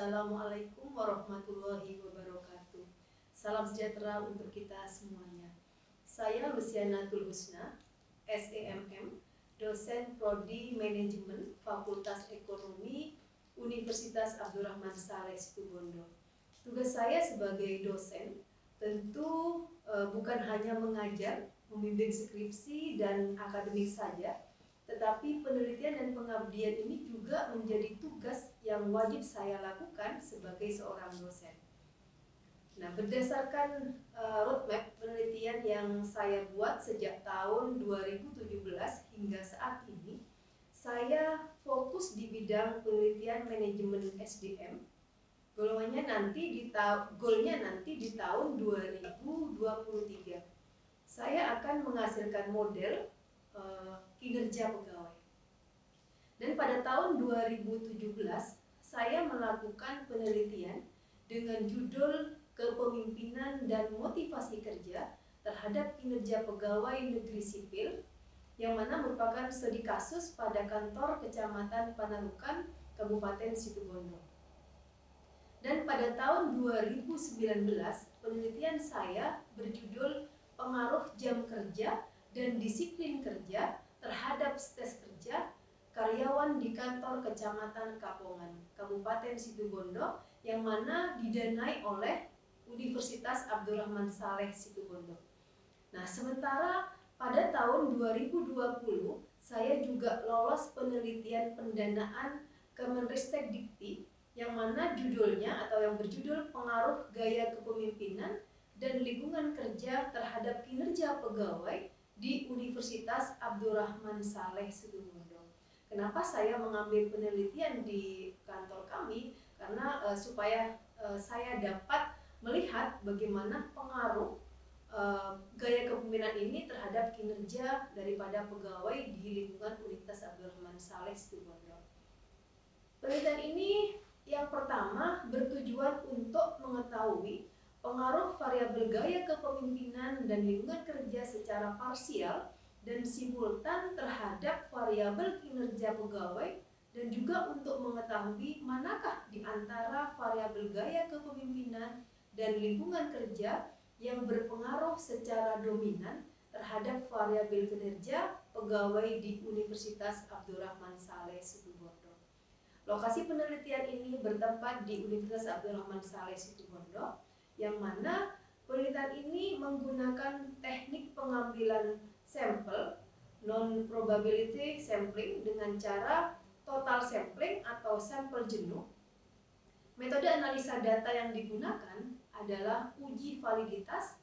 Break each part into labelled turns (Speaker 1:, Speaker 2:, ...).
Speaker 1: Assalamualaikum warahmatullahi wabarakatuh. Salam sejahtera untuk kita semuanya. Saya Luciana Tulhusna, SEMM, dosen Prodi Manajemen Fakultas Ekonomi Universitas Abdurrahman Saleh Situbondo. Tugas saya sebagai dosen tentu bukan hanya mengajar, membimbing skripsi dan akademik saja, tetapi penelitian dan pengabdian ini juga menjadi tugas yang wajib saya lakukan sebagai seorang dosen. Nah, berdasarkan roadmap penelitian yang saya buat sejak tahun 2017 hingga saat ini, saya fokus di bidang penelitian manajemen SDM. Golnya nanti di tahun 2023. Saya akan menghasilkan model kinerja pegawai. Dan pada tahun 2017 saya melakukan penelitian dengan judul Kepemimpinan dan Motivasi Kerja terhadap Kinerja Pegawai Negeri Sipil, yang mana merupakan studi kasus pada kantor Kecamatan Panarukan, Kabupaten Situbondo. Dan pada tahun 2019 penelitian saya berjudul Pengaruh Jam Kerja dan Disiplin Kerja terhadap Stres Kerja karyawan di kantor Kecamatan Kapongan, Kabupaten Situbondo, yang mana didanai oleh Universitas Abdurrahman Saleh Situbondo. Nah, sementara pada tahun 2020 saya juga lolos penelitian pendanaan Kemenristek Dikti, yang mana judulnya atau yang berjudul Pengaruh Gaya Kepemimpinan dan Lingkungan Kerja terhadap Kinerja Pegawai di Universitas Abdurrahman Saleh Situbondo. Kenapa saya mengambil penelitian di kantor kami? Karena supaya saya dapat melihat bagaimana pengaruh gaya kepemimpinan ini terhadap kinerja daripada pegawai di lingkungan Universitas Abdurrahman Saleh Situbondo. Penelitian ini yang pertama bertujuan untuk mengetahui pengaruh variabel gaya kepemimpinan dan lingkungan kerja secara parsial dan simultan terhadap variabel kinerja pegawai, dan juga untuk mengetahui manakah di antara variabel gaya kepemimpinan dan lingkungan kerja yang berpengaruh secara dominan terhadap variabel kinerja pegawai di Universitas Abdurrahman Saleh Situbondo. Lokasi penelitian ini bertempat di Universitas Abdurrahman Saleh Situbondo, yang mana penelitian ini menggunakan teknik pengambilan sampel non-probability sampling dengan cara total sampling atau sampel jenuh. Metode analisa data yang digunakan adalah uji validitas,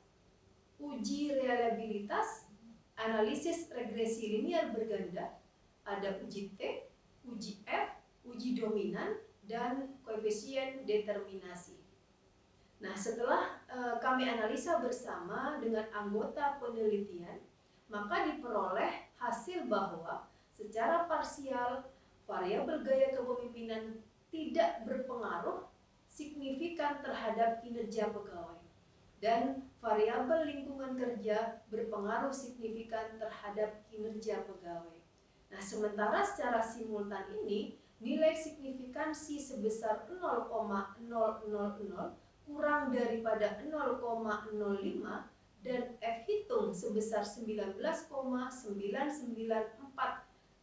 Speaker 1: uji reliabilitas, analisis regresi linear berganda, ada uji T, uji F, uji dominan, dan koefisien determinasi. Nah, setelah kami analisa bersama dengan anggota penelitian, maka diperoleh hasil bahwa secara parsial variabel gaya kepemimpinan tidak berpengaruh signifikan terhadap kinerja pegawai, dan variabel lingkungan kerja berpengaruh signifikan terhadap kinerja pegawai. Nah, sementara secara simultan ini nilai signifikansi sebesar 0,000 kurang daripada 0,05 dan F hitung sebesar 19,994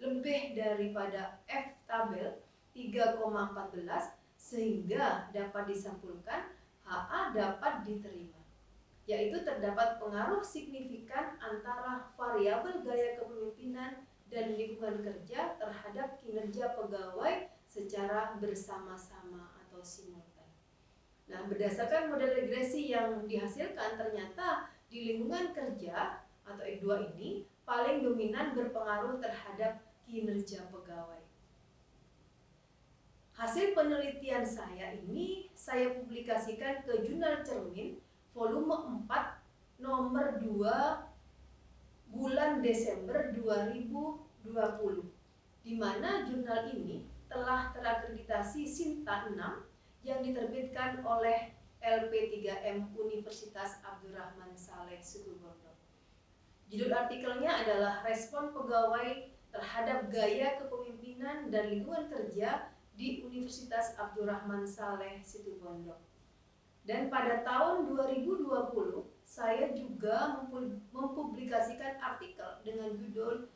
Speaker 1: lebih daripada F tabel 3,14, sehingga dapat disimpulkan HA dapat diterima, yaitu terdapat pengaruh signifikan antara variabel gaya kepemimpinan dan lingkungan kerja terhadap kinerja pegawai secara bersama-sama atau simultan. Nah, berdasarkan model regresi yang dihasilkan, ternyata di lingkungan kerja atau F2 ini paling dominan berpengaruh terhadap kinerja pegawai. Hasil penelitian saya ini saya publikasikan ke Jurnal Cermin volume 4 nomor 2 bulan Desember 2020, di mana jurnal ini telah terakreditasi Sinta 6 yang diterbitkan oleh LP3M Universitas Abdurrahman Saleh Situbondo. Judul artikelnya adalah Respon Pegawai Terhadap Gaya Kepemimpinan dan Lingkungan Kerja di Universitas Abdurrahman Saleh Situbondo. Dan pada tahun 2020 saya juga mempublikasikan artikel dengan judul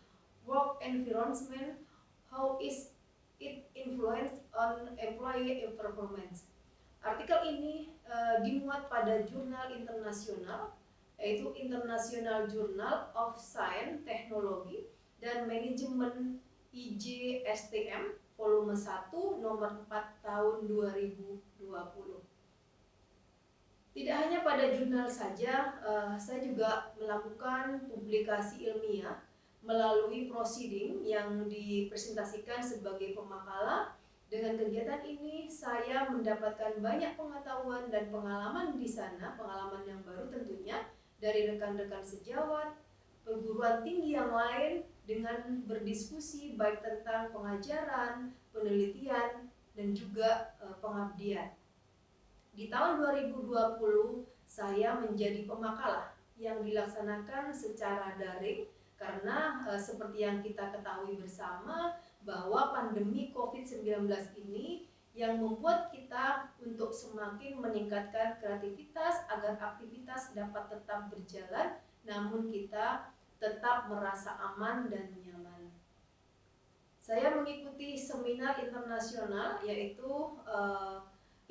Speaker 1: Work Environment, How is it influence on employee performance. Artikel ini dimuat pada jurnal internasional, yaitu International Journal of Science, Technology, dan Manajemen IJSTM volume 1 nomor 4 tahun 2020. Tidak hanya pada jurnal saja, saya juga melakukan publikasi ilmiah melalui proceeding yang dipresentasikan sebagai pemakalah. Dengan kegiatan ini, saya mendapatkan banyak pengetahuan dan pengalaman di sana, pengalaman yang baru tentunya, dari rekan-rekan sejawat, perguruan tinggi yang lain, dengan berdiskusi baik tentang pengajaran, penelitian, dan juga pengabdian. Di tahun 2020, saya menjadi pemakalah yang dilaksanakan secara daring karena seperti yang kita ketahui bersama bahwa pandemi COVID-19 ini yang membuat kita untuk semakin meningkatkan kreativitas agar aktivitas dapat tetap berjalan, namun kita tetap merasa aman dan nyaman. Saya mengikuti seminar internasional yaitu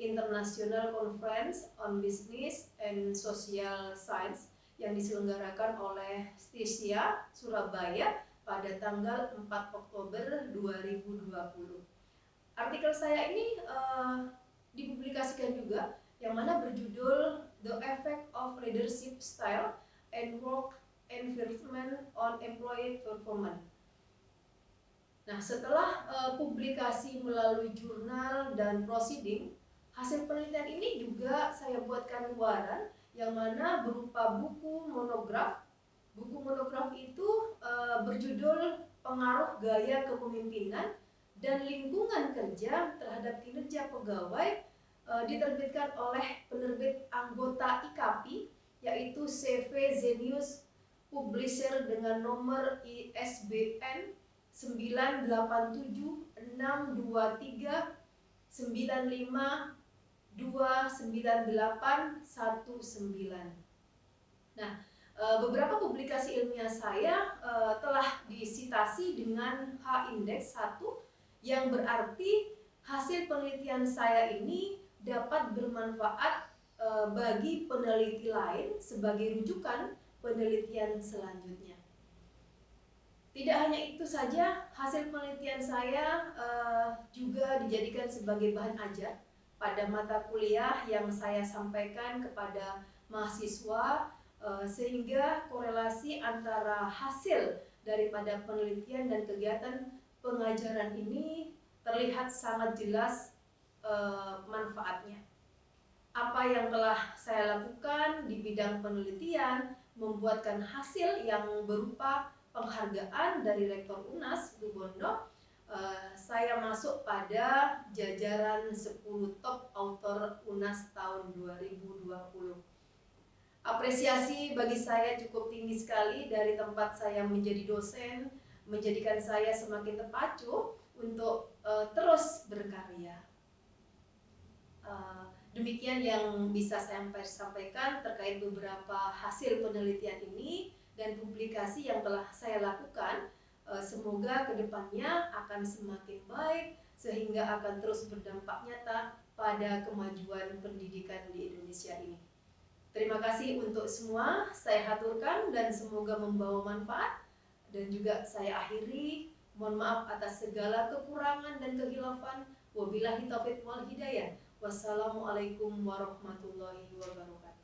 Speaker 1: International Conference on Business and Social Science yang diselenggarakan oleh STISIA Surabaya pada tanggal 4 Oktober 2020. Artikel saya ini dipublikasikan juga yang mana berjudul The Effect of Leadership Style and Work Environment on Employee Performance. Nah, setelah publikasi melalui jurnal dan proceeding, hasil penelitian ini juga saya buatkan luaran yang mana berupa buku monograf. Buku monograf itu berjudul Pengaruh Gaya Kepemimpinan dan Lingkungan Kerja terhadap Kinerja Pegawai, diterbitkan oleh penerbit anggota IKAPI yaitu CV Zenius Publisher dengan nomor ISBN 9876295298119. Nah, beberapa publikasi ilmiah saya telah disitasi dengan H-index 1 yang berarti hasil penelitian saya ini dapat bermanfaat bagi peneliti lain sebagai rujukan penelitian selanjutnya. Tidak hanya itu saja, hasil penelitian saya juga dijadikan sebagai bahan ajar pada mata kuliah yang saya sampaikan kepada mahasiswa, sehingga korelasi antara hasil daripada penelitian dan kegiatan pengajaran ini terlihat sangat jelas manfaatnya. Apa yang telah saya lakukan di bidang penelitian membuatkan hasil yang berupa penghargaan dari Rektor UNAS Situbondo. Saya masuk pada jajaran 10 top author UNAS tahun 2020. Apresiasi bagi saya cukup tinggi sekali dari tempat saya menjadi dosen, menjadikan saya semakin terpacu untuk terus berkarya. Demikian yang bisa saya sampaikan terkait beberapa hasil penelitian ini dan publikasi yang telah saya lakukan. Semoga kedepannya akan semakin baik sehingga akan terus berdampak nyata pada kemajuan pendidikan di Indonesia ini. Terima kasih untuk semua, saya haturkan dan semoga membawa manfaat. Dan juga saya akhiri, mohon maaf atas segala kekurangan dan kehilafan. Wabillahi taufiq wal hidayah. Wassalamualaikum warahmatullahi wabarakatuh.